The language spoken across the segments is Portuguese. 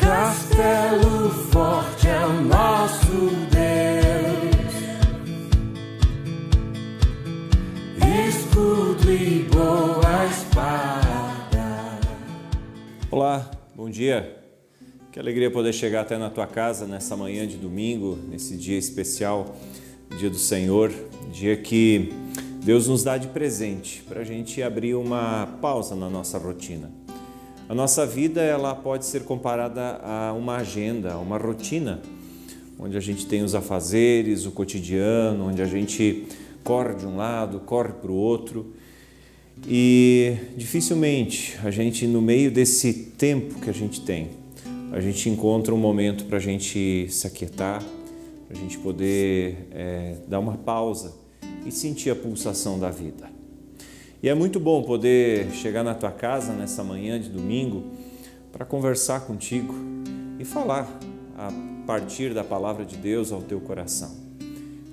Castelo forte é o nosso Deus, escudo e boa espada. Olá, bom dia. Que alegria poder chegar até na tua casa nessa manhã de domingo, nesse dia especial, dia do Senhor, dia que Deus nos dá de presente para a gente abrir uma pausa na nossa rotina. A nossa vida ela pode ser comparada a uma agenda, a uma rotina, onde a gente tem os afazeres, o cotidiano, onde a gente corre de um lado, corre para o outro e dificilmente a gente, no meio desse tempo que a gente tem, a gente encontra um momento para a gente se aquietar, para a gente poder dar uma pausa e sentir a pulsação da vida. E é muito bom poder chegar na tua casa nessa manhã de domingo para conversar contigo e falar a partir da palavra de Deus ao teu coração.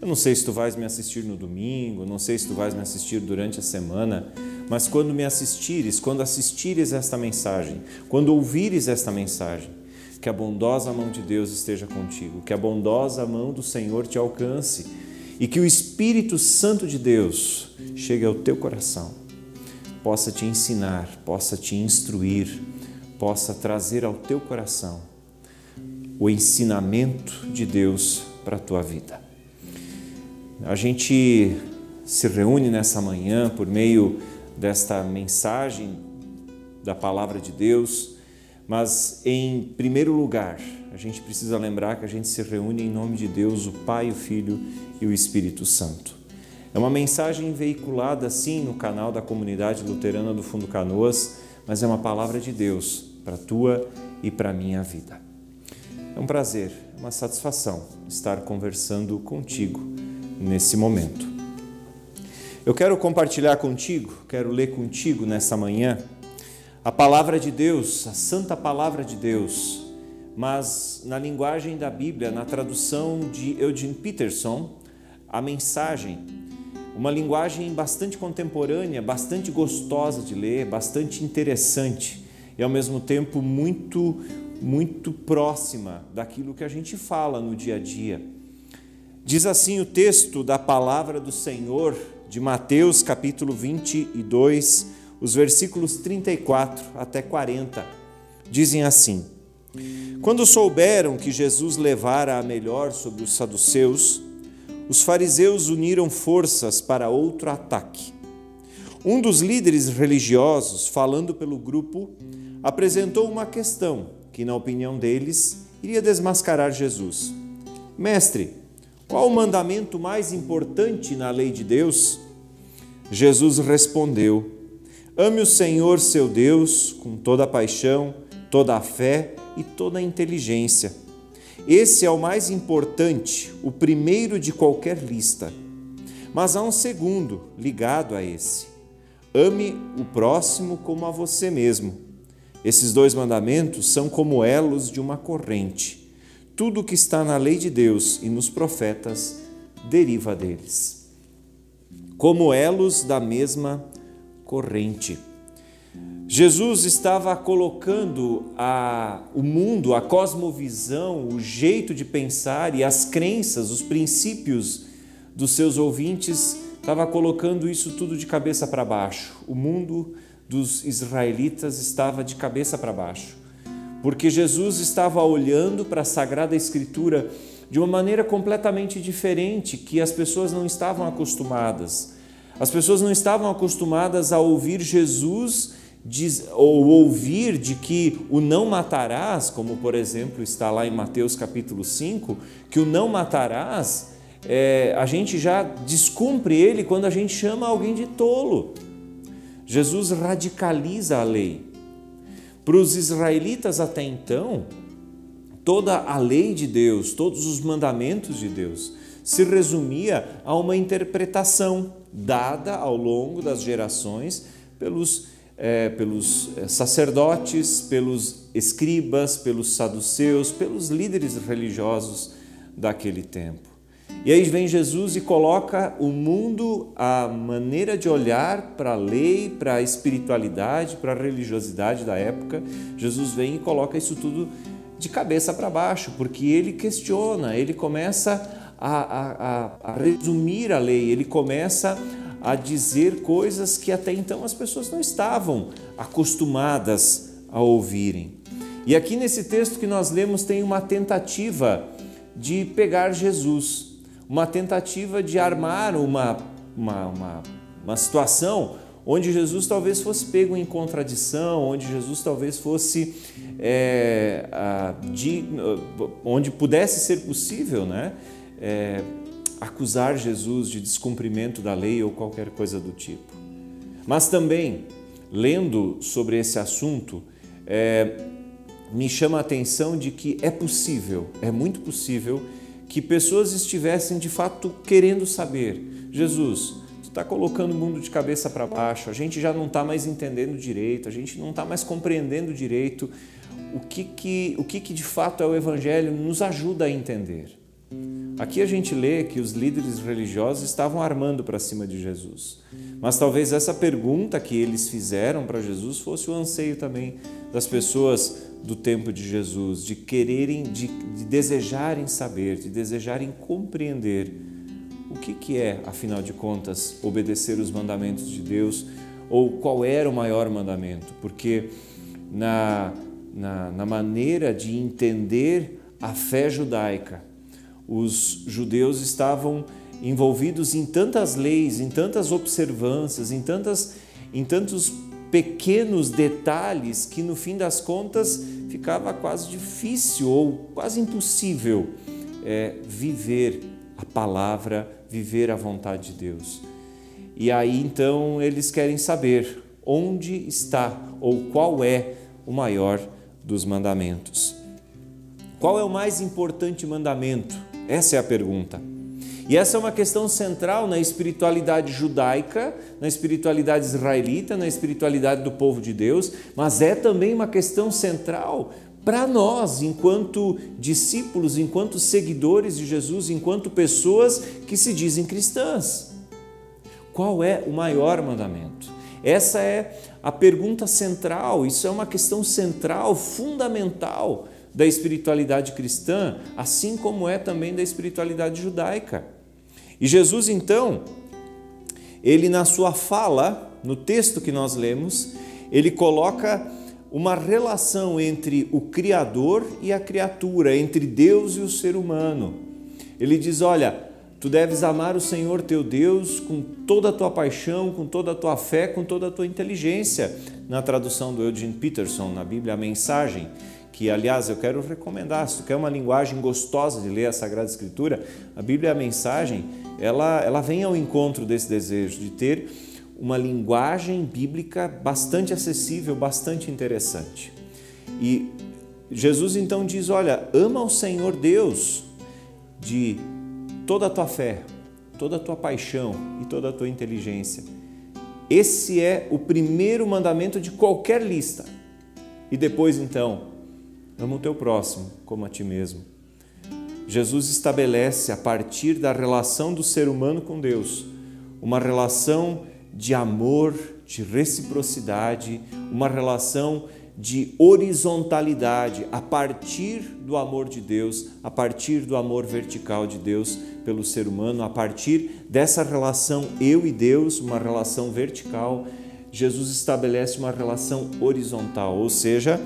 Eu não sei se tu vais me assistir no domingo, não sei se tu vais me assistir durante a semana, mas quando me assistires, quando assistires esta mensagem, quando ouvires esta mensagem, que a bondosa mão de Deus esteja contigo, que a bondosa mão do Senhor te alcance e que o Espírito Santo de Deus chegue ao teu coração, possa te ensinar, possa te instruir, possa trazer ao teu coração o ensinamento de Deus para a tua vida. A gente se reúne nessa manhã por meio desta mensagem da Palavra de Deus, mas em primeiro lugar, a gente precisa lembrar que a gente se reúne em nome de Deus, o Pai, o Filho e o Espírito Santo. É uma mensagem veiculada sim no canal da Comunidade Luterana do Fundo Canoas, mas é uma palavra de Deus para a tua e para a minha vida. É um prazer, é uma satisfação estar conversando contigo nesse momento. Eu quero compartilhar contigo, quero ler contigo nessa manhã a palavra de Deus, a santa palavra de Deus, mas na linguagem da Bíblia, na tradução de Eugene Peterson, a mensagem, uma linguagem bastante contemporânea, bastante gostosa de ler, bastante interessante e ao mesmo tempo muito próxima daquilo que a gente fala no dia a dia. Diz assim o texto da palavra do Senhor de Mateus capítulo 22, os versículos 34 até 40, dizem assim: Quando souberam que Jesus levara a melhor sobre os saduceus, os fariseus uniram forças para outro ataque. Um dos líderes religiosos, falando pelo grupo, apresentou uma questão que, na opinião deles, iria desmascarar Jesus. Mestre, qual o mandamento mais importante na lei de Deus? Jesus respondeu: Ame o Senhor seu Deus com toda a paixão, toda a fé e toda a inteligência. Esse é o mais importante, o primeiro de qualquer lista. Mas há um segundo ligado a esse. Ame o próximo como a você mesmo. Esses dois mandamentos são como elos de uma corrente. Tudo o que está na lei de Deus e nos profetas deriva deles. Como elos da mesma corrente. Jesus estava colocando o mundo, a cosmovisão, o jeito de pensar e as crenças, os princípios dos seus ouvintes, estava colocando isso tudo de cabeça para baixo. O mundo dos israelitas estava de cabeça para baixo, porque Jesus estava olhando para a Sagrada Escritura de uma maneira completamente diferente, que as pessoas não estavam acostumadas. As pessoas não estavam acostumadas a ouvir Jesus ou ouvir de que o não matarás, como por exemplo está lá em Mateus capítulo 5, que o não matarás, a gente já descumpre ele quando a gente chama alguém de tolo. Jesus radicaliza a lei. Para os israelitas até então, toda a lei de Deus, todos os mandamentos de Deus, se resumia a uma interpretação dada ao longo das gerações pelos sacerdotes, pelos escribas, pelos saduceus, pelos líderes religiosos daquele tempo. E aí vem Jesus e coloca o mundo, a maneira de olhar para a lei, para a espiritualidade, para a religiosidade da época. Jesus vem e coloca isso tudo de cabeça para baixo, porque ele questiona, ele começa a resumir a lei, ele começa a dizer coisas que até então as pessoas não estavam acostumadas a ouvirem. E aqui nesse texto que nós lemos tem uma tentativa de pegar Jesus, uma tentativa de armar uma situação onde Jesus talvez fosse pego em contradição, onde Jesus talvez fosse, onde pudesse ser possível, né, acusar Jesus de descumprimento da lei ou qualquer coisa do tipo. Mas também, lendo sobre esse assunto, me chama a atenção de que é possível, é muito possível, que pessoas estivessem de fato querendo saber: Jesus, tu está colocando o mundo de cabeça para baixo, a gente já não está mais entendendo direito, a gente não está mais compreendendo direito o que de fato é o Evangelho, nos ajuda a entender. Aqui a gente lê que os líderes religiosos estavam armando para cima de Jesus, mas talvez essa pergunta que eles fizeram para Jesus fosse o anseio também das pessoas do tempo de Jesus, de quererem, de desejarem saber, de desejarem compreender o que é, afinal de contas, obedecer os mandamentos de Deus, ou qual era o maior mandamento, porque na maneira de entender a fé judaica, os judeus estavam envolvidos em tantas leis, em tantas observâncias, em tantos pequenos detalhes que no fim das contas ficava quase difícil ou quase impossível viver a palavra, viver a vontade de Deus. E aí então eles querem saber onde está ou qual é o maior dos mandamentos. Qual é o mais importante mandamento? Essa é a pergunta. E essa é uma questão central na espiritualidade judaica, na espiritualidade israelita, na espiritualidade do povo de Deus, mas é também uma questão central para nós, enquanto discípulos, enquanto seguidores de Jesus, enquanto pessoas que se dizem cristãs. Qual é o maior mandamento? Essa é a pergunta central, isso é uma questão central, fundamental da espiritualidade cristã, assim como é também da espiritualidade judaica. E Jesus, então, ele na sua fala, no texto que nós lemos, ele coloca uma relação entre o Criador e a criatura, entre Deus e o ser humano. Ele diz: olha, tu deves amar o Senhor teu Deus com toda a tua paixão, com toda a tua fé, com toda a tua inteligência. Na tradução do Eugene Peterson, na Bíblia, a Mensagem, que, aliás, eu quero recomendar, se tu quer uma linguagem gostosa de ler a Sagrada Escritura, a Bíblia, a Mensagem, ela vem ao encontro desse desejo de ter uma linguagem bíblica bastante acessível, bastante interessante. E Jesus então diz: olha, ama o Senhor Deus de toda a tua fé, toda a tua paixão e toda a tua inteligência. Esse é o primeiro mandamento de qualquer lista. E depois então, ama o teu próximo como a ti mesmo. Jesus estabelece, a partir da relação do ser humano com Deus, uma relação de amor, de reciprocidade, uma relação de horizontalidade, a partir do amor de Deus, a partir do amor vertical de Deus pelo ser humano, a partir dessa relação eu e Deus, uma relação vertical, Jesus estabelece uma relação horizontal, ou seja,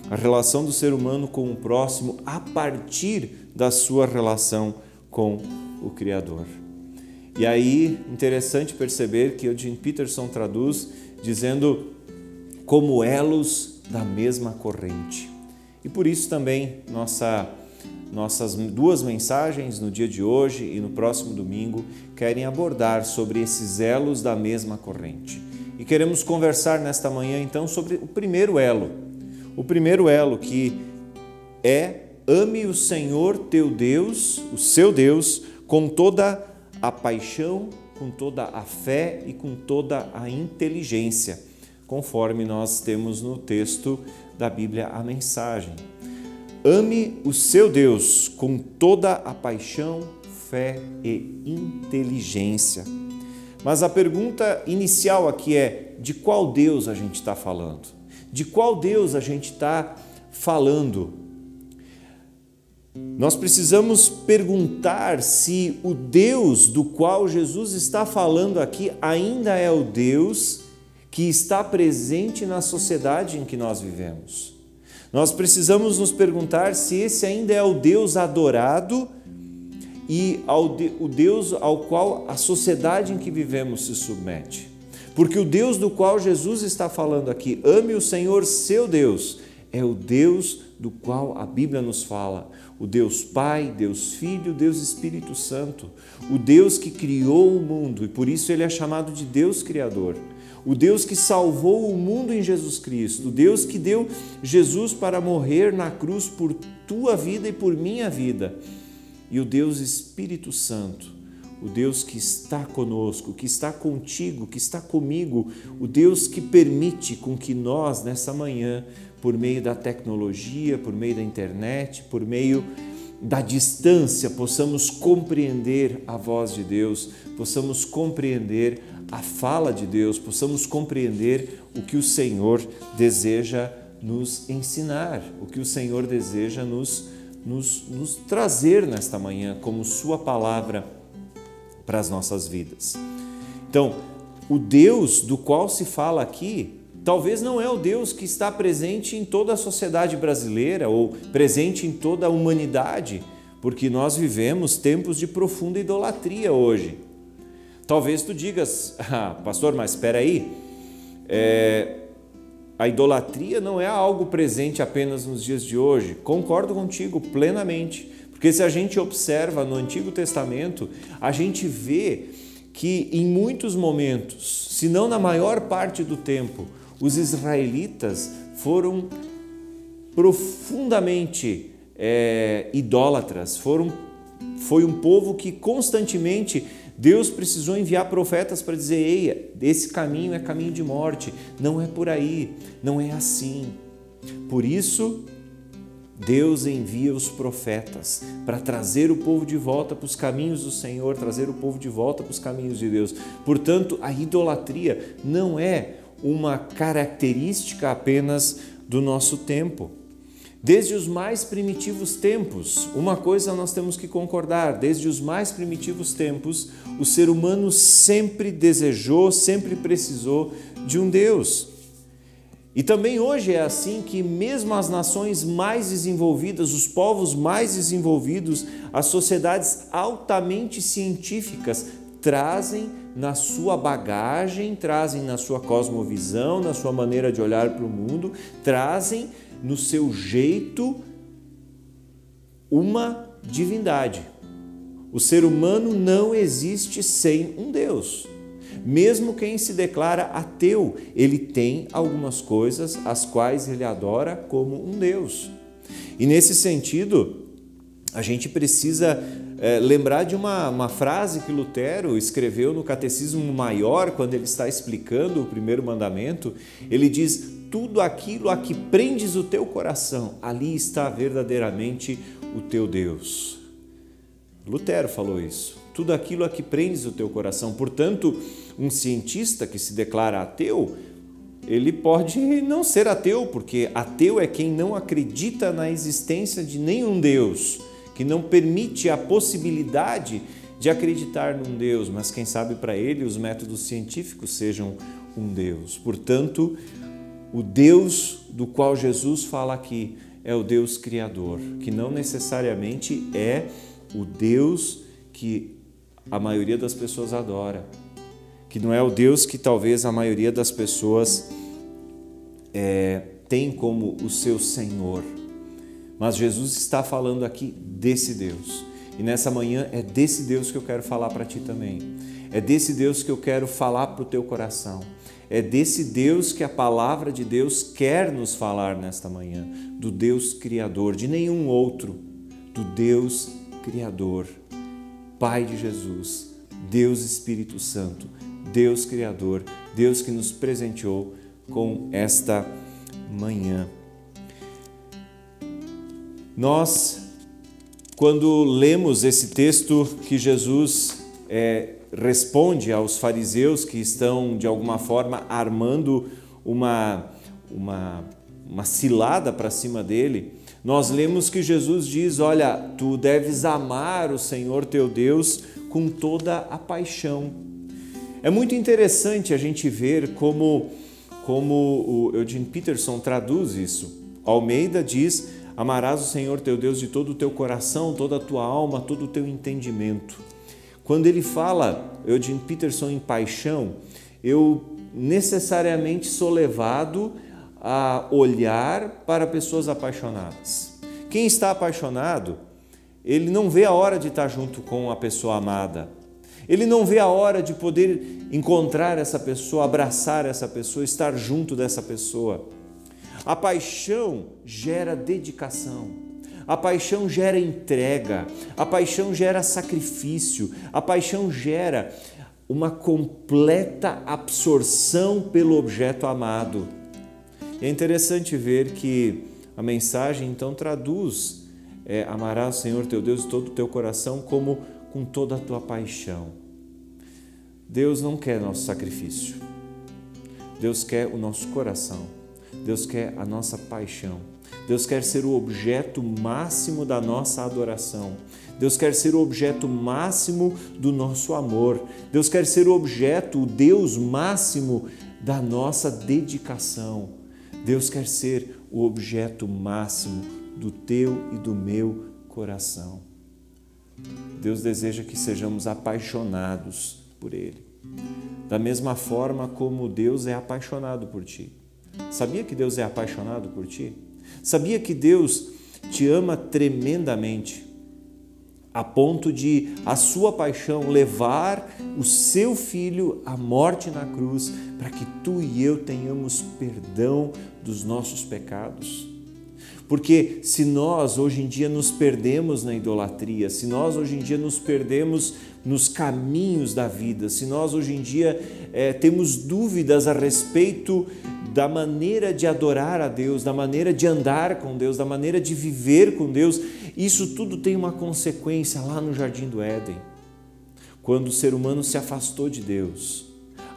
a relação do ser humano com o próximo a partir da sua relação com o Criador. E aí, interessante perceber que Eugene Peterson traduz dizendo como elos da mesma corrente. E por isso também nossas duas mensagens no dia de hoje e no próximo domingo querem abordar sobre esses elos da mesma corrente. E queremos conversar nesta manhã então sobre o primeiro elo. O primeiro elo, que é: ame o Senhor teu Deus, o seu Deus, com toda a paixão, com toda a fé e com toda a inteligência, conforme nós temos no texto da Bíblia, a Mensagem. Ame o seu Deus com toda a paixão, fé e inteligência. Mas a pergunta inicial aqui é: de qual Deus a gente está falando? De qual Deus a gente está falando? Nós precisamos perguntar se o Deus do qual Jesus está falando aqui ainda é o Deus que está presente na sociedade em que nós vivemos. Nós precisamos nos perguntar se esse ainda é o Deus adorado e o Deus ao qual a sociedade em que vivemos se submete. Porque o Deus do qual Jesus está falando aqui, ame o Senhor seu Deus, é o Deus do qual a Bíblia nos fala, o Deus Pai, Deus Filho, Deus Espírito Santo, o Deus que criou o mundo e por isso ele é chamado de Deus Criador, o Deus que salvou o mundo em Jesus Cristo, o Deus que deu Jesus para morrer na cruz por tua vida e por minha vida, e o Deus Espírito Santo, o Deus que está conosco, que está contigo, que está comigo, o Deus que permite com que nós, nessa manhã, por meio da tecnologia, por meio da internet, por meio da distância, possamos compreender a voz de Deus, possamos compreender a fala de Deus, possamos compreender o que o Senhor deseja nos ensinar, o que o Senhor deseja nos trazer nesta manhã como sua palavra para as nossas vidas. Então, o Deus do qual se fala aqui, talvez não é o Deus que está presente em toda a sociedade brasileira ou presente em toda a humanidade, porque nós vivemos tempos de profunda idolatria hoje. Talvez tu digas, pastor, mas espera aí, a idolatria não é algo presente apenas nos dias de hoje. Concordo contigo plenamente, porque se a gente observa no Antigo Testamento, a gente vê que em muitos momentos, se não na maior parte do tempo, os israelitas foram profundamente idólatras, foi um povo que constantemente Deus precisou enviar profetas para dizer, ei, esse caminho é caminho de morte, não é por aí, não é assim. Por isso, Deus envia os profetas para trazer o povo de volta para os caminhos do Senhor, trazer o povo de volta para os caminhos de Deus. Portanto, a idolatria não é uma característica apenas do nosso tempo. Desde os mais primitivos tempos, uma coisa nós temos que concordar, desde os mais primitivos tempos, o ser humano sempre desejou, sempre precisou de um Deus. E também hoje é assim que mesmo as nações mais desenvolvidas, os povos mais desenvolvidos, as sociedades altamente científicas trazem na sua bagagem, trazem na sua cosmovisão, na sua maneira de olhar para o mundo, trazem no seu jeito uma divindade. O ser humano não existe sem um Deus. Mesmo quem se declara ateu, ele tem algumas coisas as quais ele adora como um Deus. E nesse sentido, a gente precisa lembrar de uma frase que Lutero escreveu no Catecismo Maior, quando ele está explicando o primeiro mandamento. Ele diz, tudo aquilo a que prendes o teu coração, ali está verdadeiramente o teu Deus. Lutero falou isso. Tudo aquilo a que prendes o teu coração. Portanto, um cientista que se declara ateu, ele pode não ser ateu, porque ateu é quem não acredita na existência de nenhum Deus, que não permite a possibilidade de acreditar num Deus, mas quem sabe para ele os métodos científicos sejam um Deus. Portanto, o Deus do qual Jesus fala aqui é o Deus Criador, que não necessariamente é o Deus que a maioria das pessoas adora, que não é o Deus que talvez a maioria das pessoas tem como o seu Senhor. Mas Jesus está falando aqui desse Deus. E nessa manhã é desse Deus que eu quero falar para ti também. É desse Deus que eu quero falar para o teu coração. É desse Deus que a palavra de Deus quer nos falar nesta manhã. Do Deus Criador, de nenhum outro. Do Deus Criador. Pai de Jesus, Deus Espírito Santo, Deus Criador, Deus que nos presenteou com esta manhã. Nós, quando lemos esse texto que Jesus responde aos fariseus que estão, de alguma forma, armando uma uma cilada para cima dele, nós lemos que Jesus diz, olha, tu deves amar o Senhor teu Deus com toda a paixão. É muito interessante a gente ver como o Eugene Peterson traduz isso. Almeida diz, amarás o Senhor teu Deus de todo o teu coração, toda a tua alma, todo o teu entendimento. Quando ele fala, Eugene Peterson, em paixão, eu necessariamente sou levado a olhar para pessoas apaixonadas. Quem está apaixonado, ele não vê a hora de estar junto com a pessoa amada. Ele não vê a hora de poder encontrar essa pessoa, abraçar essa pessoa, estar junto dessa pessoa. A paixão gera dedicação, a paixão gera entrega, a paixão gera sacrifício, a paixão gera uma completa absorção pelo objeto amado. É interessante ver que a mensagem então traduz amarás o Senhor teu Deus de todo o teu coração como com toda a tua paixão. Deus não quer nosso sacrifício, Deus quer o nosso coração. Deus quer a nossa paixão. Deus quer ser o objeto máximo da nossa adoração. Deus quer ser o objeto máximo do nosso amor. Deus quer ser o objeto, o Deus máximo da nossa dedicação. Deus quer ser o objeto máximo do teu e do meu coração. Deus deseja que sejamos apaixonados por Ele. Da mesma forma como Deus é apaixonado por ti. Sabia que Deus é apaixonado por ti? Sabia que Deus te ama tremendamente, a ponto de a sua paixão levar o seu Filho à morte na cruz, para que tu e eu tenhamos perdão dos nossos pecados? Porque se nós hoje em dia nos perdemos na idolatria, se nós hoje em dia nos perdemos nos caminhos da vida, se nós hoje em dia temos dúvidas a respeito da maneira de adorar a Deus, da maneira de andar com Deus, da maneira de viver com Deus, isso tudo tem uma consequência lá no Jardim do Éden. Quando o ser humano se afastou de Deus,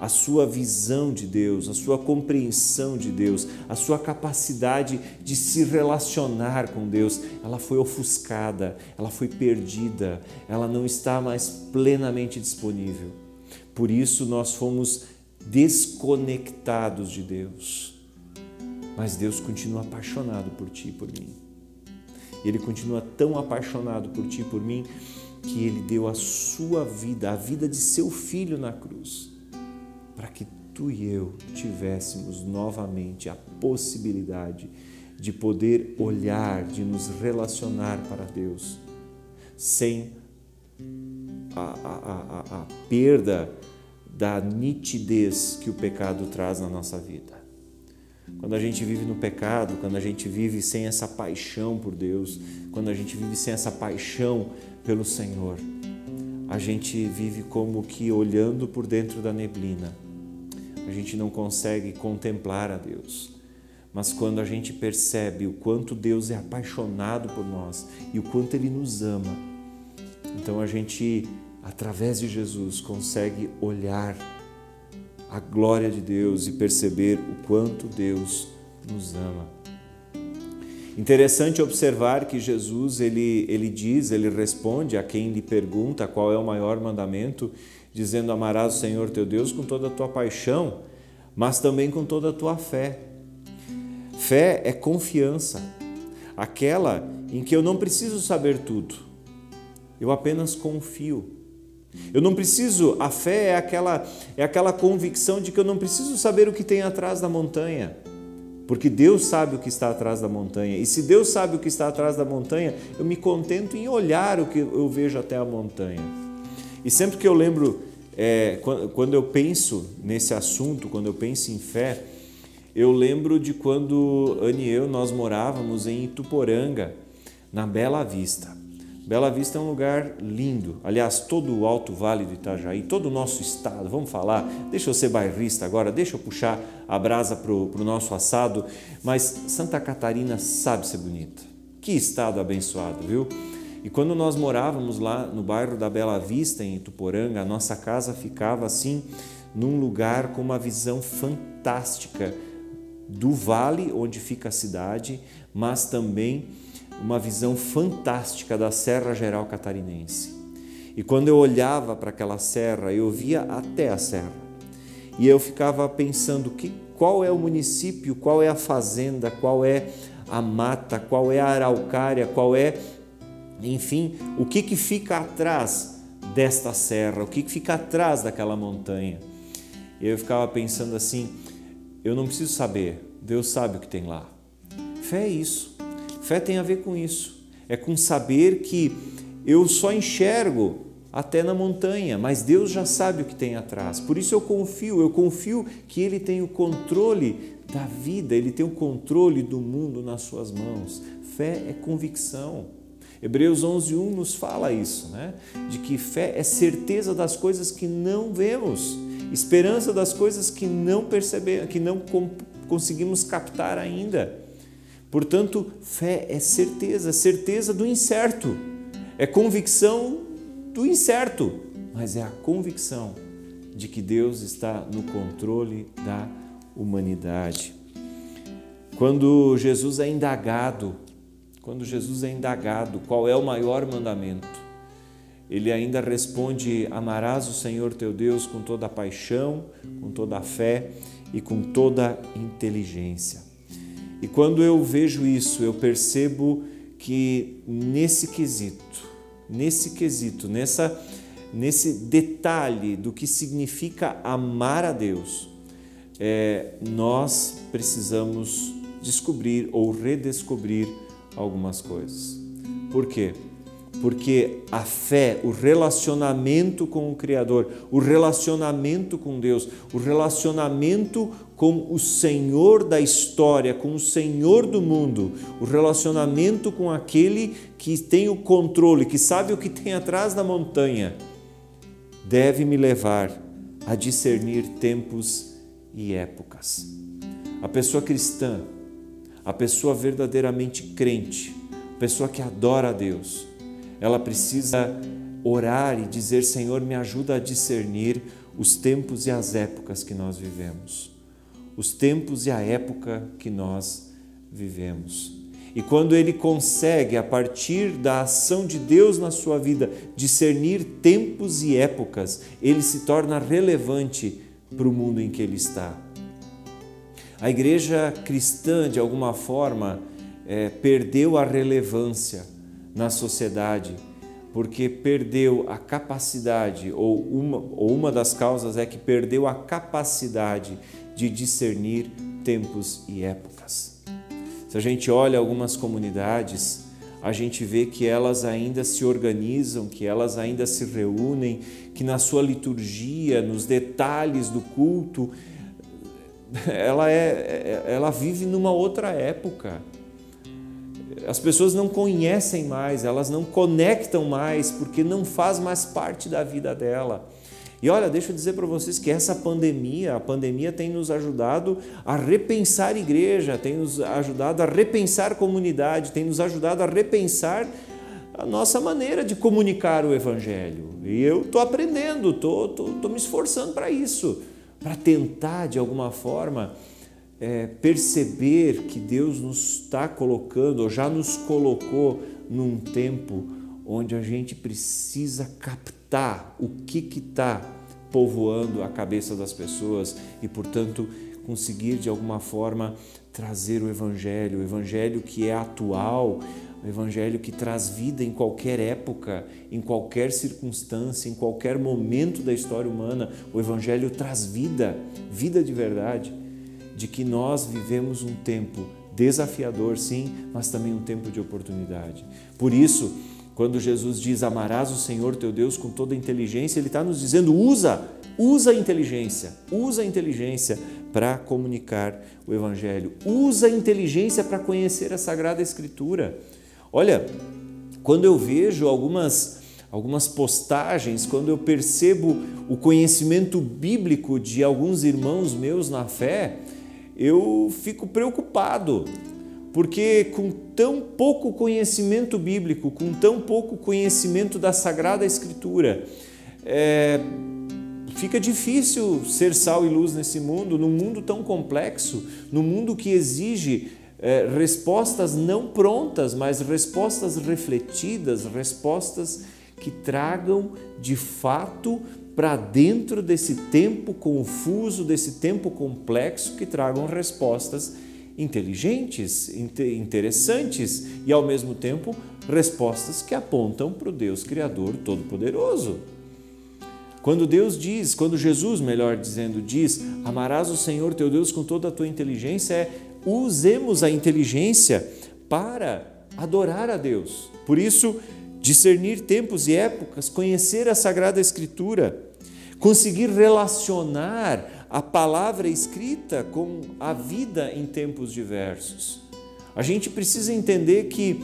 a sua visão de Deus, a sua compreensão de Deus, a sua capacidade de se relacionar com Deus, ela foi ofuscada, ela foi perdida, ela não está mais plenamente disponível. Por isso nós fomos desconectados de Deus. Mas Deus continua apaixonado por ti e por mim. Ele continua tão apaixonado por ti e por mim que Ele deu a sua vida, a vida de seu Filho na cruz, para que tu e eu tivéssemos novamente a possibilidade de poder olhar, de nos relacionar para Deus, sem a perda da nitidez que o pecado traz na nossa vida. Quando a gente vive no pecado, quando a gente vive sem essa paixão por Deus, quando a gente vive sem essa paixão pelo Senhor, a gente vive como que olhando por dentro da neblina. A gente não consegue contemplar a Deus. Mas quando a gente percebe o quanto Deus é apaixonado por nós e o quanto Ele nos ama, então a gente, através de Jesus, consegue olhar a glória de Deus e perceber o quanto Deus nos ama. Interessante observar que Jesus, ele responde a quem lhe pergunta qual é o maior mandamento, dizendo: amarás o Senhor teu Deus com toda a tua paixão, mas também com toda a tua fé. Fé é confiança, aquela em que eu não preciso saber tudo, eu apenas confio. Eu não preciso, a fé é aquela convicção de que eu não preciso saber o que tem atrás da montanha, porque Deus sabe o que está atrás da montanha. E se Deus sabe o que está atrás da montanha, eu me contento em olhar o que eu vejo até a montanha. E sempre que eu lembro, quando eu penso nesse assunto, quando eu penso em fé, eu lembro de quando Anne e eu, nós morávamos em Ituporanga, na Bela Vista. Bela Vista é um lugar lindo, aliás, todo o Alto Vale do Itajaí, todo o nosso estado, vamos falar, deixa eu ser bairrista agora, deixa eu puxar a brasa para o nosso assado, mas Santa Catarina sabe ser bonita, que estado abençoado, viu? E quando nós morávamos lá no bairro da Bela Vista, em Ituporanga, a nossa casa ficava assim, num lugar com uma visão fantástica do vale onde fica a cidade, mas também uma visão fantástica da Serra Geral Catarinense. E quando eu olhava para aquela serra, eu via até a serra. E eu ficava pensando qual é o município, qual é a fazenda, qual é a mata, qual é a araucária, qual é, enfim, o que fica atrás desta serra, o que fica atrás daquela montanha. E eu ficava pensando assim, eu não preciso saber, Deus sabe o que tem lá. Fé é isso, fé tem a ver com isso, é com saber que eu só enxergo até na montanha, mas Deus já sabe o que tem atrás. Por isso eu confio que Ele tem o controle da vida, Ele tem o controle do mundo nas suas mãos. Fé é convicção. Hebreus 11:1 nos fala isso, né? De que fé é certeza das coisas que não vemos, esperança das coisas que não percebemos, que não conseguimos captar ainda. Portanto, fé é certeza do incerto, é convicção do incerto, mas é a convicção de que Deus está no controle da humanidade. Quando Jesus é indagado qual é o maior mandamento, ele ainda responde: amarás o Senhor teu Deus com toda a paixão, com toda a fé e com toda a inteligência. E quando eu vejo isso, eu percebo que nesse detalhe do que significa amar a Deus, nós precisamos descobrir ou redescobrir algumas coisas. Por quê? Porque a fé, o relacionamento com o Criador, o relacionamento com Deus, o relacionamento com o Senhor da história, com o Senhor do mundo, o relacionamento com aquele que tem o controle, que sabe o que tem atrás da montanha, deve me levar a discernir tempos e épocas. A pessoa cristã, a pessoa verdadeiramente crente, a pessoa que adora a Deus, ela precisa orar e dizer: Senhor, me ajuda a discernir os tempos e as épocas que nós vivemos. Os tempos e a época que nós vivemos. E quando ele consegue, a partir da ação de Deus na sua vida, discernir tempos e épocas, ele se torna relevante para o mundo em que ele está. A igreja cristã, de alguma forma, perdeu a relevância na sociedade, porque perdeu a capacidade, ou uma das causas é que perdeu a capacidade de discernir tempos e épocas. Se a gente olha algumas comunidades, a gente vê que elas ainda se organizam, que elas ainda se reúnem, que na sua liturgia, nos detalhes do culto, ela vive numa outra época. As pessoas não conhecem mais, elas não conectam mais, porque não faz mais parte da vida dela. E olha, deixa eu dizer para vocês que a pandemia tem nos ajudado a repensar igreja, tem nos ajudado a repensar comunidade, tem nos ajudado a repensar a nossa maneira de comunicar o Evangelho. E eu estou aprendendo, estou me esforçando para isso, para tentar, de alguma forma, perceber que Deus nos está colocando, ou já nos colocou num tempo onde a gente precisa captar o que está povoando a cabeça das pessoas e, portanto, conseguir de alguma forma trazer o Evangelho que é atual, o Evangelho que traz vida em qualquer época, em qualquer circunstância, em qualquer momento da história humana. O Evangelho traz vida de verdade, de que nós vivemos um tempo desafiador, sim, mas também um tempo de oportunidade. Por isso, quando Jesus diz: amarás o Senhor teu Deus com toda a inteligência, Ele está nos dizendo: usa a inteligência para comunicar o Evangelho, usa a inteligência para conhecer a Sagrada Escritura. Olha, quando eu vejo algumas postagens, quando eu percebo o conhecimento bíblico de alguns irmãos meus na fé, eu fico preocupado, porque com tão pouco conhecimento bíblico, com tão pouco conhecimento da Sagrada Escritura, fica difícil ser sal e luz nesse mundo, num mundo tão complexo, num mundo que exige respostas não prontas, mas respostas refletidas, respostas que tragam de fato para dentro desse tempo confuso, desse tempo complexo, que tragam respostas inteligentes, interessantes e ao mesmo tempo respostas que apontam para o Deus Criador Todo-Poderoso. Quando Deus diz, quando Jesus, melhor dizendo, diz: amarás o Senhor teu Deus com toda a tua inteligência, usemos a inteligência para adorar a Deus. Por isso, discernir tempos e épocas, conhecer a Sagrada Escritura, conseguir relacionar a palavra escrita com a vida em tempos diversos. A gente precisa entender que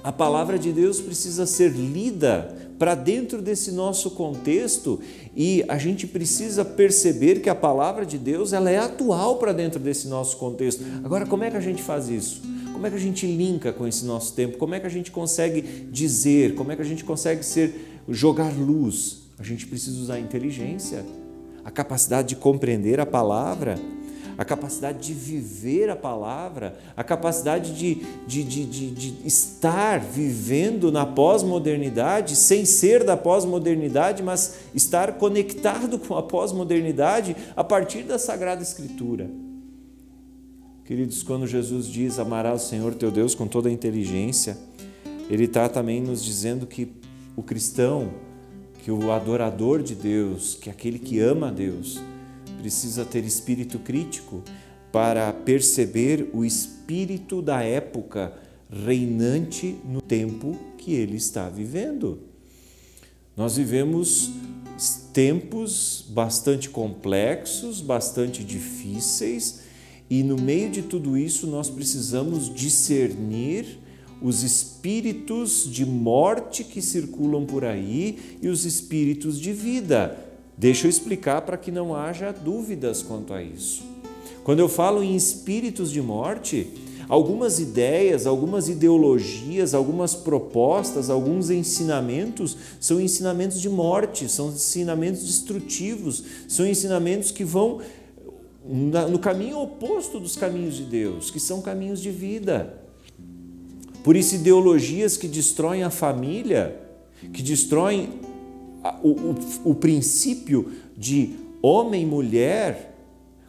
a palavra de Deus precisa ser lida para dentro desse nosso contexto e a gente precisa perceber que a palavra de Deus ela é atual para dentro desse nosso contexto. Agora, como é que a gente faz isso? Como é que a gente linka com esse nosso tempo? Como é que a gente consegue dizer? Como é que a gente consegue jogar luz? A gente precisa usar a inteligência, a capacidade de compreender a palavra, a capacidade de viver a palavra, a capacidade de estar vivendo na pós-modernidade, sem ser da pós-modernidade, mas estar conectado com a pós-modernidade a partir da Sagrada Escritura. Queridos, quando Jesus diz: amarás o Senhor teu Deus com toda a inteligência, Ele está também nos dizendo que o cristão, que o adorador de Deus, que aquele que ama a Deus, precisa ter espírito crítico para perceber o espírito da época reinante no tempo que ele está vivendo. Nós vivemos tempos bastante complexos, bastante difíceis, e no meio de tudo isso nós precisamos discernir os espíritos de morte que circulam por aí e os espíritos de vida. Deixa eu explicar para que não haja dúvidas quanto a isso. Quando eu falo em espíritos de morte, algumas ideias, algumas ideologias, algumas propostas, alguns ensinamentos são ensinamentos de morte, são ensinamentos destrutivos, são ensinamentos que vão no caminho oposto dos caminhos de Deus, que são caminhos de vida. Por isso, ideologias que destroem a família, que destroem o princípio de homem e mulher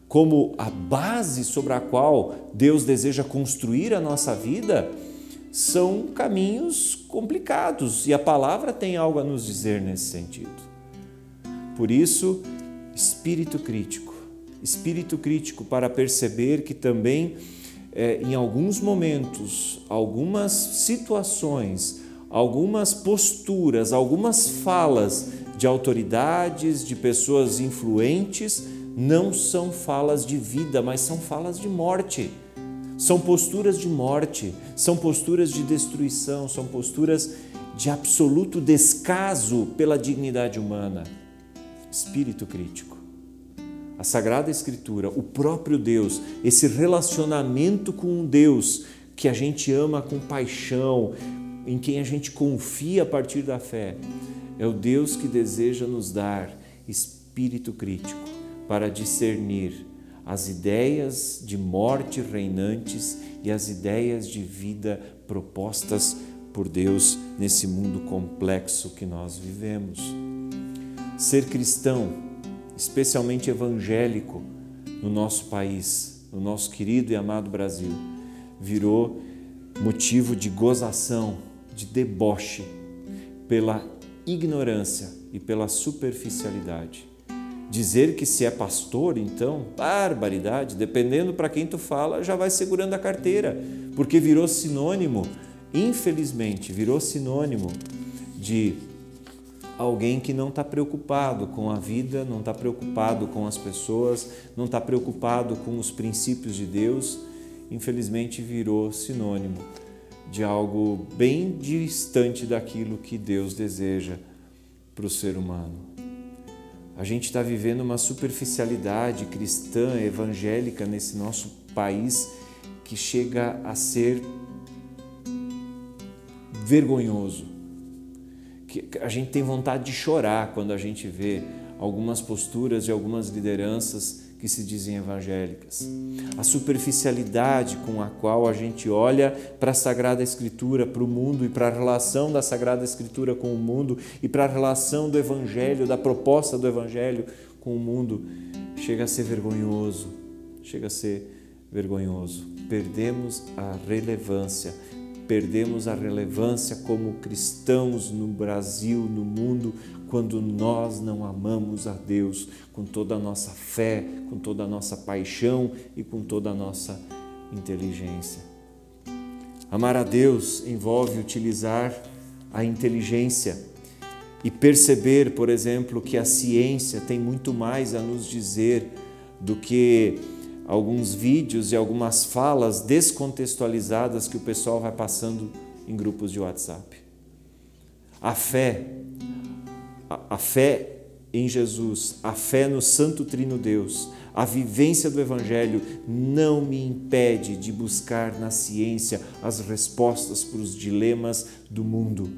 como a base sobre a qual Deus deseja construir a nossa vida, são caminhos complicados e a palavra tem algo a nos dizer nesse sentido. Por isso, espírito crítico para perceber que também em alguns momentos, algumas situações, algumas posturas, algumas falas de autoridades, de pessoas influentes, não são falas de vida, mas são falas de morte. São posturas de morte, são posturas de destruição, são posturas de absoluto descaso pela dignidade humana. Espírito crítico. A Sagrada Escritura, o próprio Deus, esse relacionamento com um Deus que a gente ama com paixão, em quem a gente confia a partir da fé, é o Deus que deseja nos dar espírito crítico para discernir as ideias de morte reinantes e as ideias de vida propostas por Deus nesse mundo complexo que nós vivemos. Ser cristão, especialmente evangélico, no nosso país, no nosso querido e amado Brasil, virou motivo de gozação, de deboche, pela ignorância e pela superficialidade. Dizer que se é pastor, então, barbaridade, dependendo para quem tu fala, já vai segurando a carteira, porque virou sinônimo, infelizmente, virou sinônimo de alguém que não está preocupado com a vida, não está preocupado com as pessoas, não está preocupado com os princípios de Deus, infelizmente virou sinônimo de algo bem distante daquilo que Deus deseja para o ser humano. A gente está vivendo uma superficialidade cristã, evangélica nesse nosso país que chega a ser vergonhoso. Que a gente tem vontade de chorar quando a gente vê algumas posturas de algumas lideranças que se dizem evangélicas. A superficialidade com a qual a gente olha para a Sagrada Escritura, para o mundo e para a relação da Sagrada Escritura com o mundo e para a relação do Evangelho, da proposta do Evangelho com o mundo, chega a ser vergonhoso, Perdemos a relevância como cristãos no Brasil, no mundo, quando nós não amamos a Deus com toda a nossa fé, com toda a nossa paixão e com toda a nossa inteligência. Amar a Deus envolve utilizar a inteligência e perceber, por exemplo, que a ciência tem muito mais a nos dizer do que alguns vídeos e algumas falas descontextualizadas que o pessoal vai passando em grupos de WhatsApp. A fé em Jesus, a fé no Santo Trino Deus, a vivência do Evangelho não me impede de buscar na ciência as respostas para os dilemas do mundo.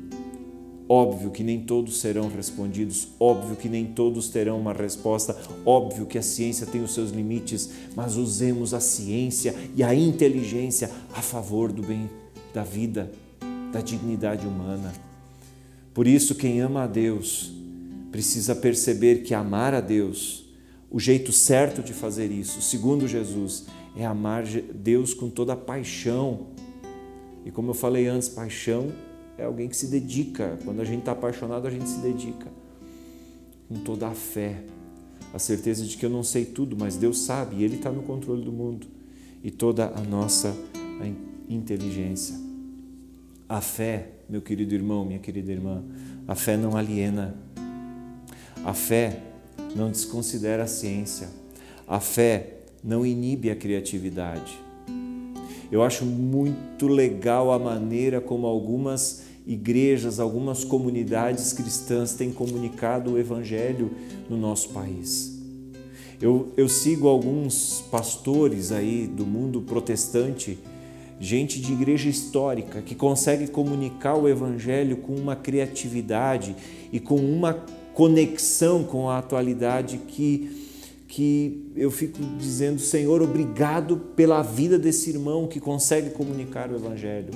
Óbvio que nem todos serão respondidos, óbvio que nem todos terão uma resposta, óbvio que a ciência tem os seus limites, mas usemos a ciência e a inteligência a favor do bem da vida, da dignidade humana. Por isso, quem ama a Deus precisa perceber que amar a Deus, o jeito certo de fazer isso, segundo Jesus, é amar Deus com toda a paixão. E como eu falei antes, paixão é alguém que se dedica. Quando a gente está apaixonado, a gente se dedica com toda a fé, a certeza de que eu não sei tudo, mas Deus sabe e Ele está no controle do mundo, e toda a nossa inteligência. A fé, meu querido irmão, minha querida irmã, a fé não aliena, a fé não desconsidera a ciência, a fé não inibe a criatividade. Eu acho muito legal a maneira como algumas igrejas, algumas comunidades cristãs têm comunicado o Evangelho no nosso país. Eu sigo alguns pastores aí do mundo protestante, gente de igreja histórica, que consegue comunicar o Evangelho com uma criatividade e com uma conexão com a atualidade que eu fico dizendo, Senhor, obrigado pela vida desse irmão que consegue comunicar o Evangelho.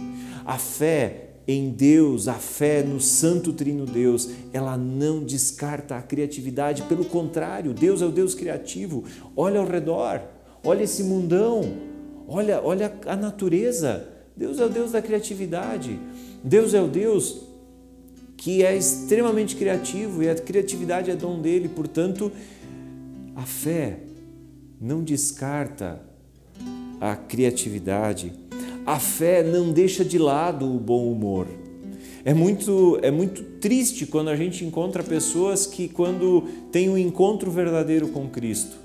A fé em Deus, a fé no Santo Trino Deus, ela não descarta a criatividade, pelo contrário, Deus é o Deus criativo. Olha ao redor, olha esse mundão, olha a natureza. Deus é o Deus da criatividade, Deus é o Deus que é extremamente criativo e a criatividade é dom dele, portanto, a fé não descarta a criatividade, a fé não deixa de lado o bom humor. É muito triste quando a gente encontra pessoas que, quando tem um encontro verdadeiro com Cristo,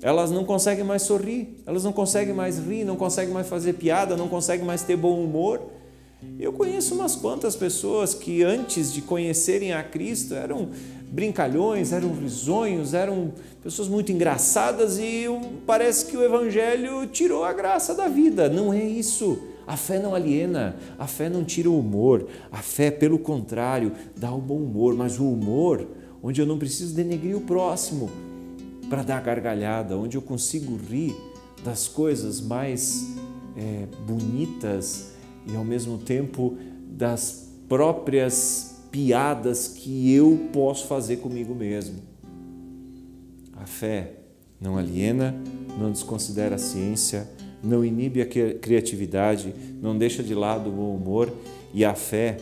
elas não conseguem mais sorrir, elas não conseguem mais rir, não conseguem mais fazer piada, não conseguem mais ter bom humor. Eu conheço umas quantas pessoas que antes de conhecerem a Cristo eram brincalhões, eram risonhos, eram pessoas muito engraçadas e parece que o Evangelho tirou a graça da vida. Não é isso. A fé não aliena, a fé não tira o humor, a fé, pelo contrário, dá o bom humor, mas o humor onde eu não preciso denegrir o próximo para dar gargalhada, onde eu consigo rir das coisas mais bonitas e ao mesmo tempo das próprias piadas que eu posso fazer comigo mesmo. A fé não aliena, não desconsidera a ciência, não inibe a criatividade, não deixa de lado o bom humor, e a fé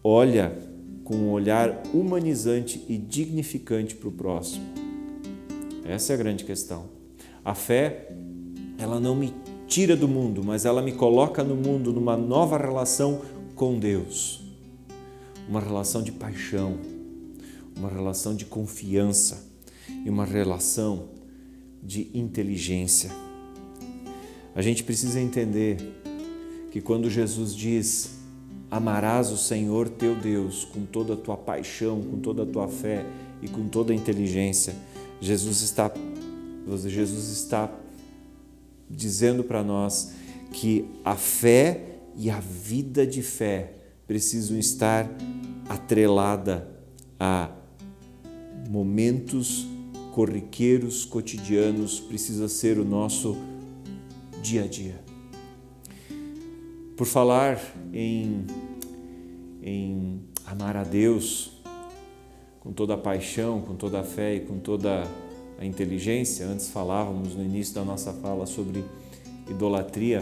olha com um olhar humanizante e dignificante para o próximo. Essa é a grande questão. A fé, ela não me tira do mundo, mas ela me coloca no mundo numa nova relação com Deus. Uma relação de paixão, uma relação de confiança e uma relação de inteligência. A gente precisa entender que quando Jesus diz: amarás o Senhor teu Deus com toda a tua paixão, com toda a tua fé e com toda a inteligência, Jesus está dizendo para nós que a fé e a vida de fé precisam estar atrelada a momentos corriqueiros, cotidianos, precisa ser o nosso dia a dia. Por falar em amar a Deus com toda a paixão, com toda a fé e com toda a inteligência, antes falávamos no início da nossa fala sobre idolatria.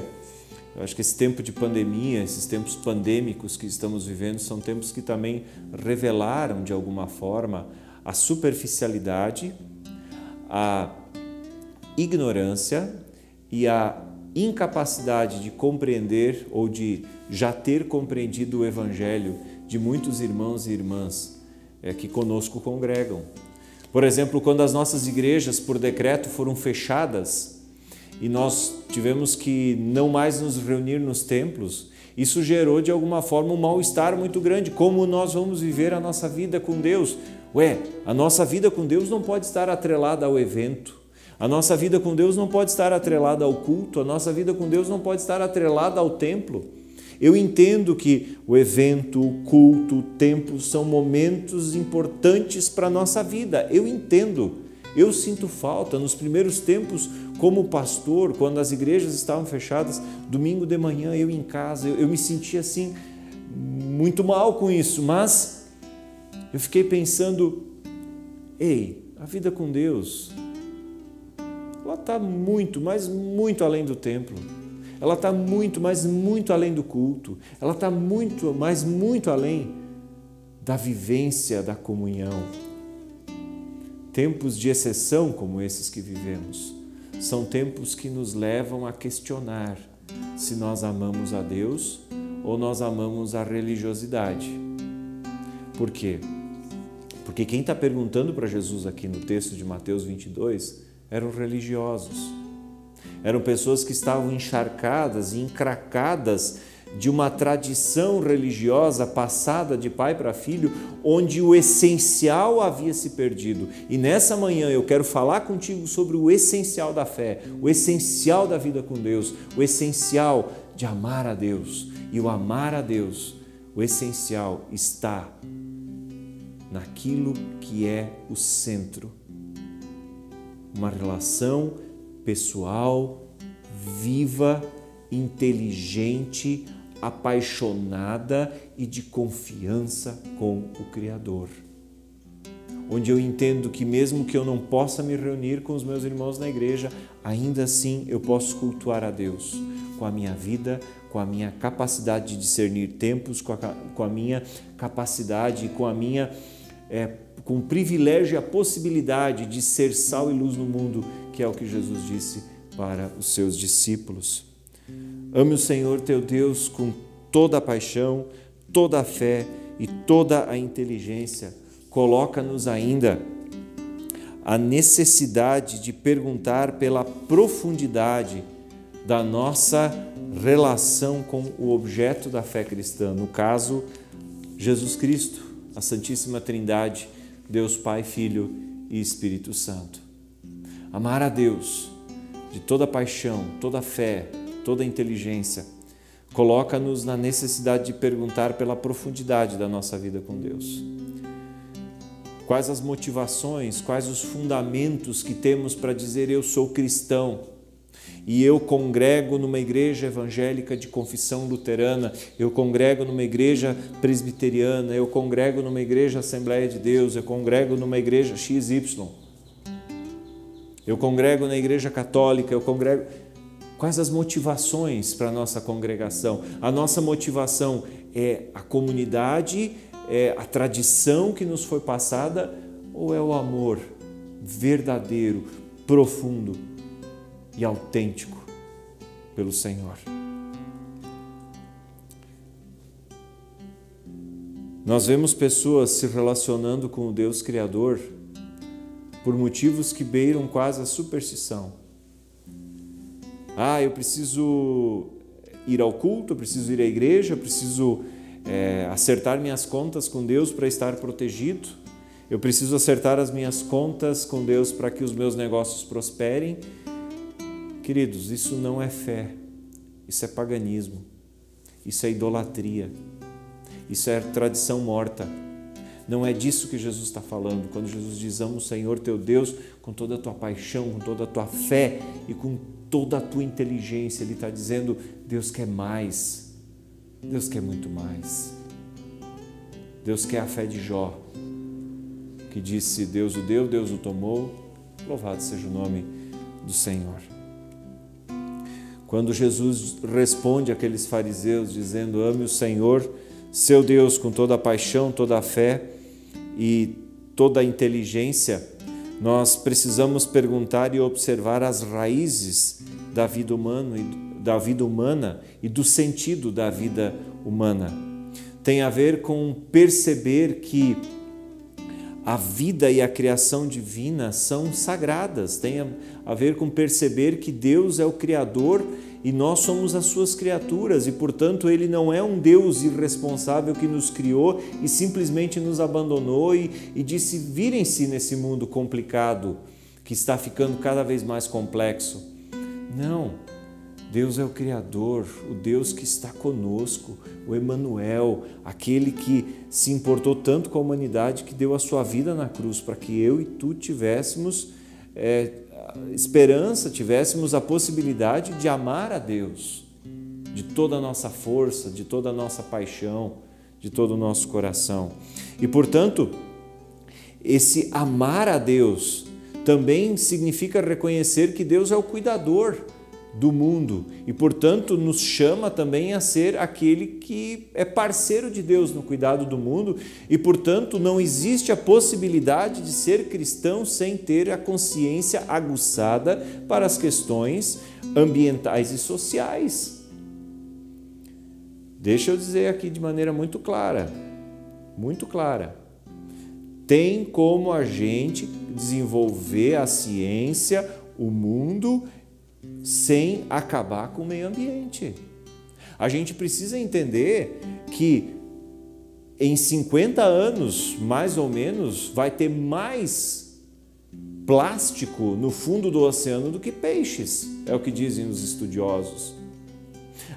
Eu acho que esse tempo de pandemia, esses tempos pandêmicos que estamos vivendo, são tempos que também revelaram, de alguma forma, a superficialidade, a ignorância e a incapacidade de compreender ou de já ter compreendido o Evangelho de muitos irmãos e irmãs que conosco congregam. Por exemplo, quando as nossas igrejas, por decreto, foram fechadas, e nós tivemos que não mais nos reunir nos templos, isso gerou de alguma forma um mal-estar muito grande. Como nós vamos viver a nossa vida com Deus? A nossa vida com Deus não pode estar atrelada ao evento, a nossa vida com Deus não pode estar atrelada ao culto, a nossa vida com Deus não pode estar atrelada ao templo. Eu entendo que o evento, o culto, o templo são momentos importantes para a nossa vida, eu entendo. Eu sinto falta nos primeiros tempos, como pastor, quando as igrejas estavam fechadas, domingo de manhã eu em casa, eu me sentia assim, muito mal com isso, mas eu fiquei pensando, a vida com Deus, ela está muito, mas muito além do templo, ela está muito, mas muito além do culto, ela está muito, mas muito além da vivência da comunhão. Tempos de exceção como esses que vivemos são tempos que nos levam a questionar se nós amamos a Deus ou nós amamos a religiosidade. Por quê? Porque quem está perguntando para Jesus aqui no texto de Mateus 22 eram religiosos. Eram pessoas que estavam encharcadas e encracadas de uma tradição religiosa passada de pai para filho, onde o essencial havia se perdido. E nessa manhã eu quero falar contigo sobre o essencial da fé, o essencial da vida com Deus, o essencial de amar a Deus. E o amar a Deus, o essencial está naquilo que é o centro. Uma relação pessoal, viva, inteligente, apaixonada e de confiança com o Criador. Onde eu entendo que mesmo que eu não possa me reunir com os meus irmãos na igreja, ainda assim eu posso cultuar a Deus com a minha vida, com a minha capacidade de discernir tempos, com a minha capacidade, com o privilégio e a possibilidade de ser sal e luz no mundo, que é o que Jesus disse para os seus discípulos. Ame o Senhor teu Deus com toda a paixão, toda a fé e toda a inteligência. Coloca-nos ainda a necessidade de perguntar pela profundidade da nossa relação com o objeto da fé cristã, no caso, Jesus Cristo, a Santíssima Trindade, Deus Pai, Filho e Espírito Santo. Amar a Deus de toda a paixão, toda a fé, toda a inteligência, coloca-nos na necessidade de perguntar pela profundidade da nossa vida com Deus. Quais as motivações, quais os fundamentos que temos para dizer eu sou cristão e eu congrego numa igreja evangélica de confissão luterana, eu congrego numa igreja presbiteriana, eu congrego numa igreja Assembleia de Deus, eu congrego numa igreja XY, eu congrego na igreja católica, eu congrego... Quais as motivações para a nossa congregação? A nossa motivação é a comunidade, é a tradição que nos foi passada ou é o amor verdadeiro, profundo e autêntico pelo Senhor? Nós vemos pessoas se relacionando com o Deus Criador por motivos que beiram quase a superstição. Eu preciso ir ao culto, eu preciso ir à igreja, eu preciso acertar minhas contas com Deus para estar protegido, eu preciso acertar as minhas contas com Deus para que os meus negócios prosperem. Queridos, isso não é fé, isso é paganismo, isso é idolatria, isso é tradição morta. Não é disso que Jesus está falando. Quando Jesus diz, ama o Senhor teu Deus com toda a tua paixão, com toda a tua fé e com toda a tua inteligência, Ele está dizendo, Deus quer mais, Deus quer muito mais. Deus quer a fé de Jó, que disse, Deus o deu, Deus o tomou, louvado seja o nome do Senhor. Quando Jesus responde àqueles fariseus dizendo, ame o Senhor, seu Deus, com toda a paixão, toda a fé e toda a inteligência, nós precisamos perguntar e observar as raízes da vida humana e do sentido da vida humana. Tem a ver com perceber que a vida e a criação divina são sagradas, tem a ver com perceber que Deus é o Criador e nós somos as suas criaturas e, portanto, Ele não é um Deus irresponsável que nos criou e simplesmente nos abandonou e disse, virem-se nesse mundo complicado que está ficando cada vez mais complexo. Não, Deus é o Criador, o Deus que está conosco, o Emanuel, aquele que se importou tanto com a humanidade que deu a sua vida na cruz para que eu e tu tivéssemos esperança, tivéssemos a possibilidade de amar a Deus, de toda a nossa força, de toda a nossa paixão, de todo o nosso coração. E, portanto, esse amar a Deus também significa reconhecer que Deus é o cuidador do mundo e, portanto, nos chama também a ser aquele que é parceiro de Deus no cuidado do mundo e, portanto, não existe a possibilidade de ser cristão sem ter a consciência aguçada para as questões ambientais e sociais. Deixa eu dizer aqui de maneira muito clara. Tem como a gente desenvolver a ciência, o mundo, sem acabar com o meio ambiente. A gente precisa entender que em 50 anos, mais ou menos, vai ter mais plástico no fundo do oceano do que peixes, é o que dizem os estudiosos.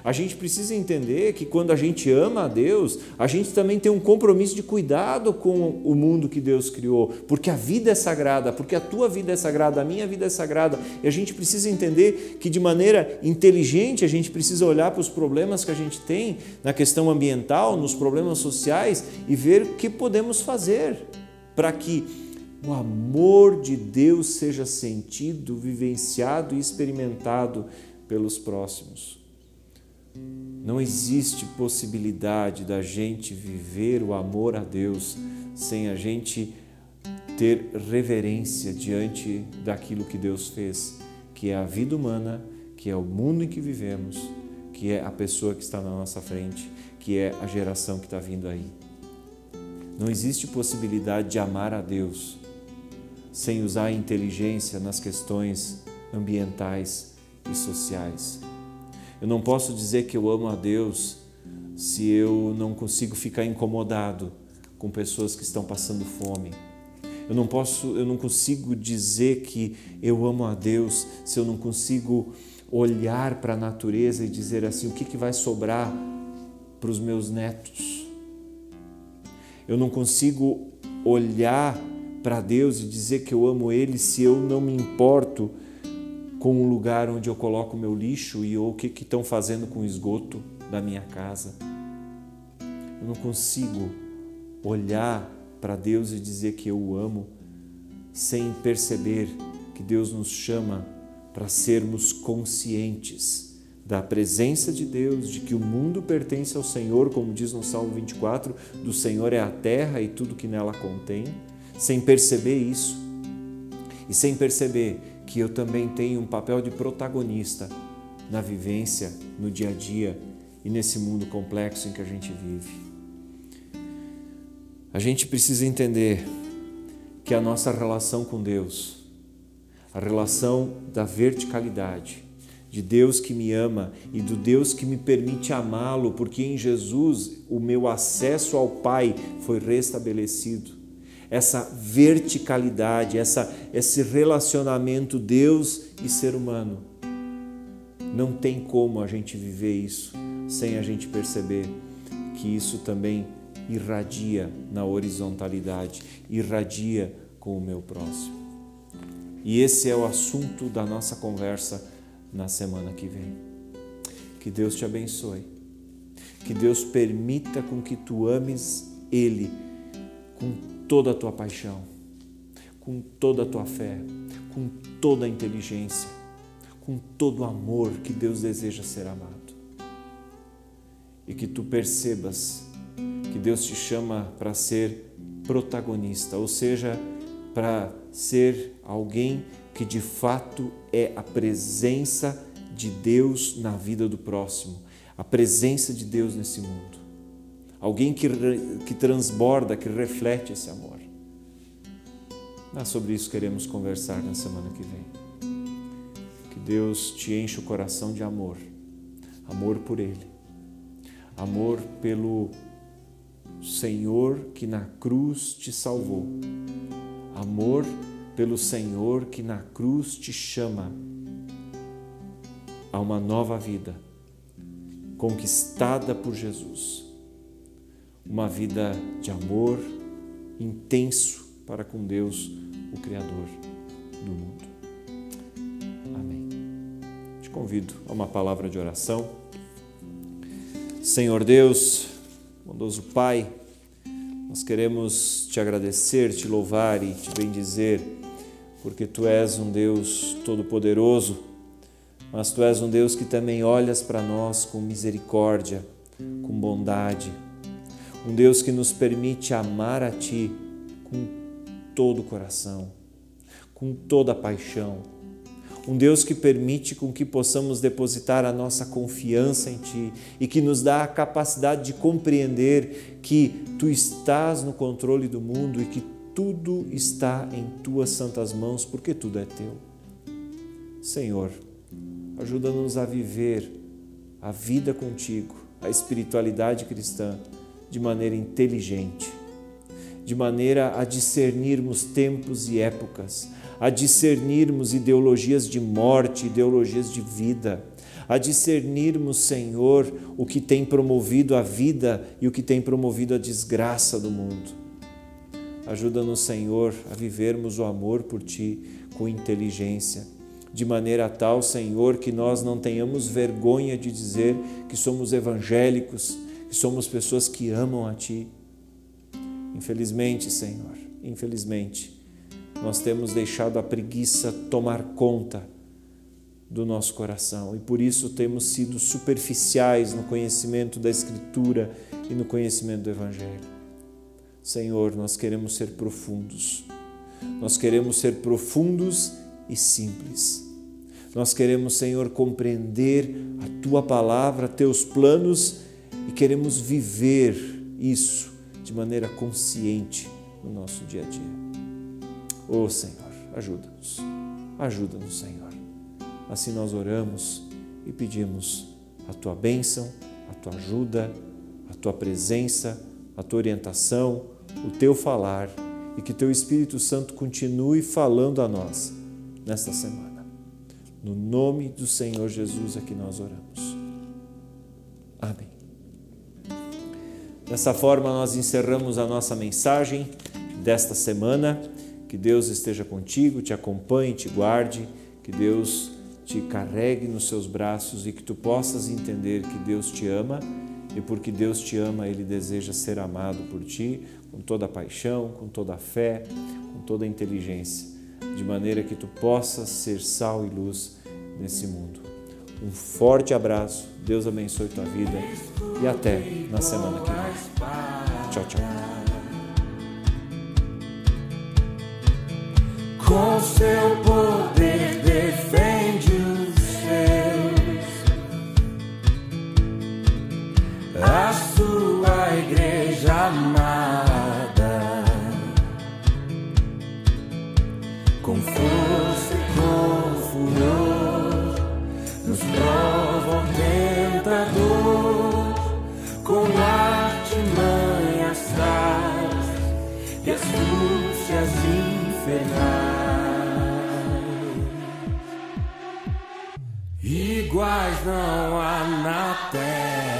A gente precisa entender que quando a gente ama a Deus, a gente também tem um compromisso de cuidado com o mundo que Deus criou, porque a vida é sagrada, porque a tua vida é sagrada, a minha vida é sagrada, e a gente precisa entender que de maneira inteligente a gente precisa olhar para os problemas que a gente tem na questão ambiental, nos problemas sociais e ver o que podemos fazer para que o amor de Deus seja sentido, vivenciado e experimentado pelos próximos. Não existe possibilidade da gente viver o amor a Deus sem a gente ter reverência diante daquilo que Deus fez, que é a vida humana, que é o mundo em que vivemos, que é a pessoa que está na nossa frente, que é a geração que está vindo aí. Não existe possibilidade de amar a Deus sem usar a inteligência nas questões ambientais e sociais. Eu não posso dizer que eu amo a Deus se eu não consigo ficar incomodado com pessoas que estão passando fome. Eu não consigo dizer que eu amo a Deus se eu não consigo olhar para a natureza e dizer assim, o que vai sobrar para os meus netos? Eu não consigo olhar para Deus e dizer que eu amo Ele se eu não me importo com o lugar onde eu coloco o meu lixo e o que estão fazendo com o esgoto da minha casa. Eu não consigo olhar para Deus e dizer que eu o amo sem perceber que Deus nos chama para sermos conscientes da presença de Deus, de que o mundo pertence ao Senhor, como diz no Salmo 24, do Senhor é a terra e tudo que nela contém, sem perceber isso e sem perceber que eu também tenho um papel de protagonista na vivência, no dia a dia e nesse mundo complexo em que a gente vive. A gente precisa entender que a nossa relação com Deus, a relação da verticalidade, de Deus que me ama e do Deus que me permite amá-lo, porque em Jesus o meu acesso ao Pai foi restabelecido. Essa verticalidade, esse relacionamento Deus e ser humano. Não tem como a gente viver isso sem a gente perceber que isso também irradia na horizontalidade, irradia com o meu próximo. E esse é o assunto da nossa conversa na semana que vem. Que Deus te abençoe. Que Deus permita com que tu ames Ele com toda a tua paixão, com toda a tua fé, com toda a inteligência, com todo o amor que Deus deseja ser amado. E que tu percebas que Deus te chama para ser protagonista, ou seja, para ser alguém que de fato é a presença de Deus na vida do próximo, a presença de Deus nesse mundo. Alguém que transborda, que reflete esse amor. Sobre isso queremos conversar na semana que vem. Que Deus te enche o coração de amor, amor por Ele, amor pelo Senhor que na cruz te salvou, amor pelo Senhor que na cruz te chama a uma nova vida, conquistada por Jesus, uma vida de amor intenso para com Deus, o Criador do mundo. Amém. Te convido a uma palavra de oração. Senhor Deus, bondoso Pai, nós queremos te agradecer, te louvar e te bendizer, porque Tu és um Deus todo-poderoso, mas Tu és um Deus que também olhas para nós com misericórdia, com bondade, um Deus que nos permite amar a Ti com todo o coração, com toda a paixão, um Deus que permite com que possamos depositar a nossa confiança em Ti e que nos dá a capacidade de compreender que Tu estás no controle do mundo e que tudo está em Tuas santas mãos, porque tudo é Teu. Senhor, ajuda-nos a viver a vida contigo, a espiritualidade cristã, de maneira inteligente, de maneira a discernirmos tempos e épocas, a discernirmos ideologias de morte, ideologias de vida, a discernirmos, Senhor, o que tem promovido a vida e o que tem promovido a desgraça do mundo. Ajuda-nos, Senhor, a vivermos o amor por Ti com inteligência, de maneira tal, Senhor, que nós não tenhamos vergonha de dizer que somos evangélicos, que somos pessoas que amam a Ti. Infelizmente, Senhor, infelizmente, nós temos deixado a preguiça tomar conta do nosso coração e por isso temos sido superficiais no conhecimento da Escritura e no conhecimento do Evangelho. Senhor, nós queremos ser profundos, nós queremos ser profundos e simples. Nós queremos, Senhor, compreender a Tua palavra, Teus planos e queremos viver isso de maneira consciente no nosso dia a dia. Oh, Senhor, ajuda-nos, Senhor. Assim nós oramos e pedimos a Tua bênção, a Tua ajuda, a Tua presença, a Tua orientação, o Teu falar e que Teu Espírito Santo continue falando a nós nesta semana. No nome do Senhor Jesus é que nós oramos. Amém. Dessa forma nós encerramos a nossa mensagem desta semana. Que Deus esteja contigo, te acompanhe, te guarde, que Deus te carregue nos seus braços e que tu possas entender que Deus te ama e porque Deus te ama, Ele deseja ser amado por ti com toda a paixão, com toda a fé, com toda a inteligência, de maneira que tu possas ser sal e luz nesse mundo. Um forte abraço, Deus abençoe tua vida e até na semana que vem. Tchau, tchau. Com seu poder defende os seus, a sua igreja amada, com força e com furor, nos prova o tentador, com artimanhas traz e astúcias infernais. Iguais não há na terra.